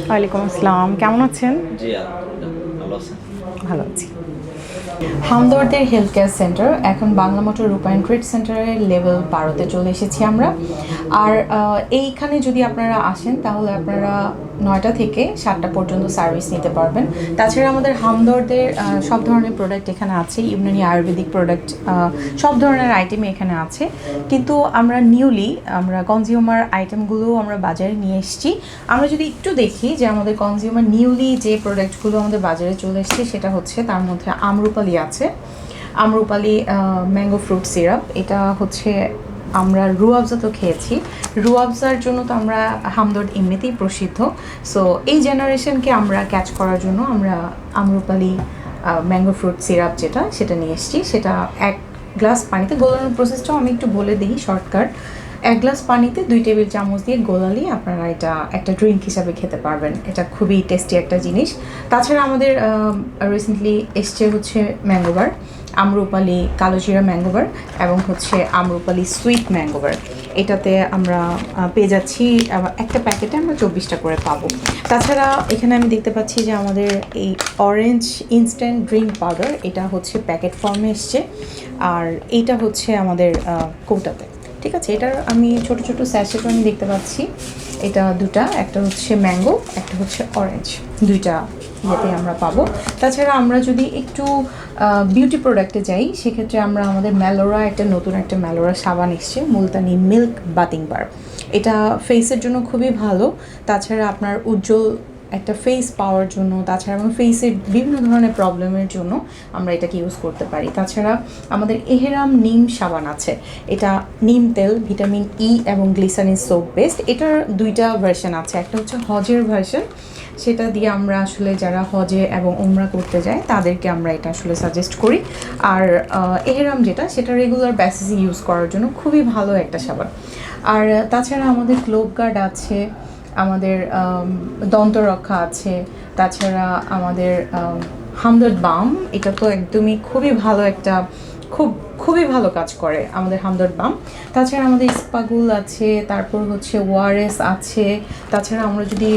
ওয়ালাইকুম আসসালাম, কেমন আছেন? জি আলহামদুলিল্লাহ ভালো আছেন? ভালো আছি। হামদর্দের হেলথ কেয়ার সেন্টার এখন বাংলা মোটর রূপায়ণ ট্রেড সেন্টারের লেভেল 12-তে চলে এসেছি আমরা। আর এইখানে যদি আপনারা আসেন তাহলে আপনারা 9টা থেকে 7টা পর্যন্ত সার্ভিস নিতে পারবেন। তাছাড়া আমাদের হামদর্দের সব ধরনের প্রোডাক্ট এখানে আছে, ইউনানি আয়ুর্বেদিক প্রোডাক্ট, সব ধরনের আইটেমই এখানে আছে। কিন্তু আমরা আমরা কনজিউমার আইটেমগুলো আমরা বাজারে নিয়ে এসেছি। আমরা যদি একটু দেখি যে আমাদের কনজিউমার নিউলি যে প্রোডাক্টগুলো আমাদের বাজারে চলে এসেছে, সেটা হচ্ছে তার মধ্যে আমরুপালি আছে। আমরুপালি ম্যাঙ্গো ফ্রুট সিরাপ, এটা হচ্ছে আমরা রুয়াবজা তো খেয়েছি, রুয়াবজার জন্য তো আমরা হামদর্দ এমনিতেই প্রসিদ্ধ। সো এই জেনারেশনকে আমরা ক্যাচ করার জন্য আমরা আমরুপালি ম্যাঙ্গো ফ্রুট সিরাপ সেটা নিয়ে এসেছি। সেটা 1 গ্লাস পানিতে গোলানোর প্রসেসটাও আমি একটু বলে দিই শর্টকাট। 1 গ্লাস পানিতে 2 টেবিল চামচ দিয়ে গোলালি আপনারা এটা একটা ড্রিঙ্ক হিসাবে খেতে পারবেন। এটা খুবই টেস্টি একটা জিনিস। তাছাড়া আমাদের রিসেন্টলি এসছে হচ্ছে ম্যাঙ্গোবার, আমরুপালি কালো জিরা ম্যাঙ্গোবার এবং হচ্ছে আমরুপালি সুইট ম্যাঙ্গোবার। এটাতে আমরা পেয়ে যাচ্ছি, একটা প্যাকেটে আমরা 24টা করে পাবো। তাছাড়া এখানে আমি দেখতে পাচ্ছি যে আমাদের এই অরেঞ্জ ইনস্ট্যান্ট ড্রিঙ্ক পাউডার, এটা হচ্ছে প্যাকেট ফর্মে এসছে, আর এইটা হচ্ছে আমাদের কৌটাতে। ঠিক আছে, এটার আমি ছোট ছোট স্যাশেটও আমি দেখতে পাচ্ছি। এটা দুটা, একটা হচ্ছে ম্যাঙ্গো, একটা হচ্ছে অরেঞ্জ, দুইটা ইয়েতে আমরা পাবো। তাছাড়া আমরা যদি একটু বিউটি প্রোডাক্টে যাই, সেক্ষেত্রে আমরা আমাদের ম্যালোরা নতুন একটা ম্যালোরা সাবান এসছে, মুলতানি মিল্ক বাথিং বার। এটা ফেসের জন্য খুবই ভালো। তাছাড়া আপনার উজ্জ্বল একটা ফেস পাওয়ার জন্য, তাছাড়া আমার ফেসের বিভিন্ন ধরনের প্রবলেমের জন্য আমরা এটাকে ইউজ করতে পারি। তাছাড়া আমাদের এহেরাম নিম সাবান আছে, এটা নিম তেল, ভিটামিন ই এবং গ্লিসারিন সোপ বেসড। এটার 2টা ভার্সন আছে, একটা হচ্ছে হজের ভার্সন, সেটা দিয়ে আমরা আসলে যারা হজে এবং উমরা করতে যায় তাদেরকে আমরা এটা আসলে সাজেস্ট করি। আর এহেরাম সেটা রেগুলার বেসিসে ইউজ করার জন্য খুবই ভালো একটা সাবান। আর তাছাড়া আমাদের গ্লোব গার্ড আছে, আমাদের দন্তরক্ষা আছে, তাছাড়া আমাদের হামদর্দ বাম, এটা তো একদমই খুবই ভালো একটা খুবই ভালো কাজ করে আমাদের হামদর্দ বাম। তাছাড়া আমাদের ইস্পাগুল আছে, তারপর হচ্ছে ওয়ারেস আছে। তাছাড়া আমরা যদি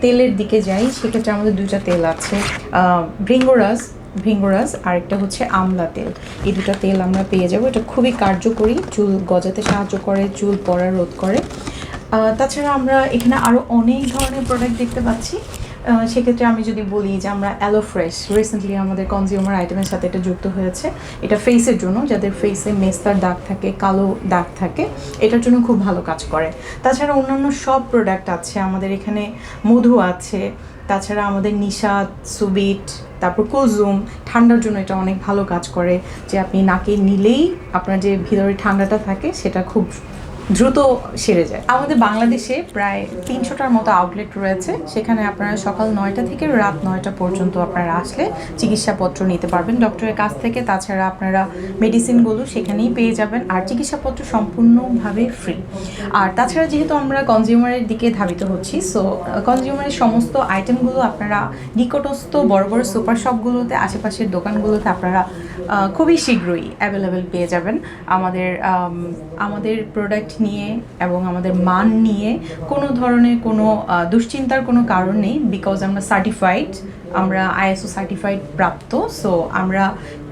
তেলের দিকে যাই, সেক্ষেত্রে আমাদের 2টা তেল আছে, ভৃঙ্গরাজ আর একটা হচ্ছে আমলা তেল। এই 2টা তেল আমরা পেয়ে যাবো। এটা খুবই কার্যকরী, চুল গজাতে সাহায্য করে, চুল পড়া রোধ করে। তাছাড়া আমরা এখানে আরও অনেক ধরনের প্রোডাক্ট দেখতে পাচ্ছি। সেক্ষেত্রে আমি যদি বলি যে আমরা অ্যালো ফ্রেশ রিসেন্টলি আমাদের কনজিউমার আইটেমের সাথে এটা যুক্ত হয়েছে। এটা ফেসের জন্য, যাদের ফেসে মেস্তার দাগ থাকে, কালো দাগ থাকে, এটার জন্য খুব ভালো কাজ করে। তাছাড়া অন্যান্য সব প্রোডাক্ট আছে আমাদের এখানে, মধু আছে, তাছাড়া আমাদের নিশাদ, সুবিট, তারপর কুলজুম, ঠান্ডার জন্য এটা অনেক ভালো কাজ করে, যে আপনি নাকে নিলেই আপনার যে ভিতরে ঠান্ডাটা থাকে সেটা খুব দ্রুত সেরে যায়। আমাদের বাংলাদেশে প্রায় 300টার মতো আউটলেট রয়েছে, সেখানে আপনারা সকাল 9টা থেকে রাত 9টা পর্যন্ত আপনারা আসলে চিকিৎসাপত্র নিতে পারবেন ডক্টরের কাছ থেকে। তাছাড়া আপনারা মেডিসিনগুলো সেখানেই পেয়ে যাবেন, আর চিকিৎসাপত্র সম্পূর্ণভাবে ফ্রি। আর তাছাড়া যেহেতু আমরা কনজিউমারের দিকে ধাবিত হচ্ছি, সো কনজিউমারের সমস্ত আইটেমগুলো আপনারা নিকটস্থ বড় বড় সুপার শপগুলোতে, আশেপাশের দোকানগুলোতে আপনারা খুবই শীঘ্রই অ্যাভেলেবেল পেয়ে যাবেন। আমাদের প্রোডাক্ট নিয়ে এবং আমাদের মান নিয়ে কোনো ধরনের কোনো দুশ্চিন্তার কোনো কারণ নেই, বিকজ আমরা সার্টিফাইড, আমরা আইএসও সার্টিফাইড প্রাপ্ত। সো আমরা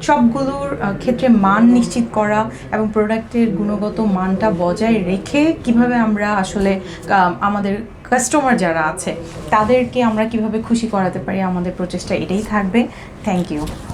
সবগুলোর ক্ষেত্রে মান নিশ্চিত করা এবং প্রোডাক্টের গুণগত মানটা বজায় রেখে কিভাবে আমরা আসলে আমাদের কাস্টমার যারা আছে তাদেরকে আমরা কিভাবে খুশি করাতে পারি, আমাদের প্রচেষ্টা এটাই থাকবে। Thank you.